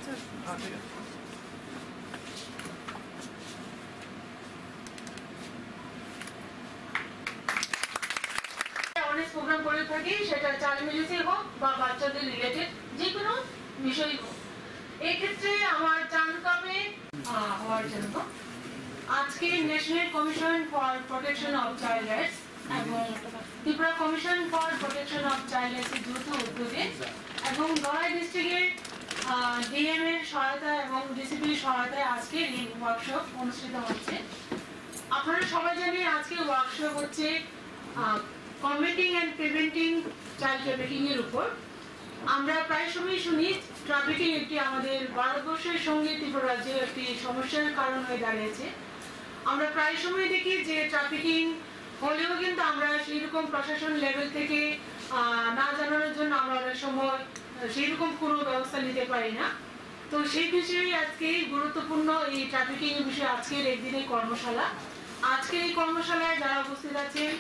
অনেক প্রোগ্রাম করে থাকি, সেটা চাইল্ড মিউজিক হোক বা বাচ্চাদের রিলেটেড যে কোনো বিষয় হোক। এক্ষেত্রে আমার চান্দকাপে হওয়ার জন্য আজকে national commission for protection of child rights এবং Tripura commission for protection of child rights যৌথ উদ্যোগে এবং গড়াই ডিস্ট্রিক্টের ডিএম এর সহায়তা এবং ডিসিপির সহায়তায় আজকে এই ওয়ার্কশপ অনুষ্ঠিত হচ্ছে। আপনারা সবাই জানেন আজকে ওয়ার্কশপ হচ্ছে committing and preventing child trafficking এর উপর। আমরা প্রায় সময় শুনি ট্রাফিকিং একটি আমাদের ভারতবর্ষের সঙ্গে ত্রিপুরা রাজ্যের একটি সমস্যার কারণ হয়ে দাঁড়িয়েছে। আমরা প্রায় সময় দেখি যে ট্রাফিকিং হলেও কিন্তু আমরা সেইরকম প্রশাসন লেভেল থেকে না জানানোর জন্য আমরা অনেক সময় সেইরকম কোনো ব্যবস্থা নিতে পারি না। তো সেই বিষয়ে আজকে গুরুত্বপূর্ণ এই ট্রাফিকিং এর বিষয়ে আজকের একদিনের কর্মশালা। আজকের এই কর্মশালায় যারা উপস্থিত আছেন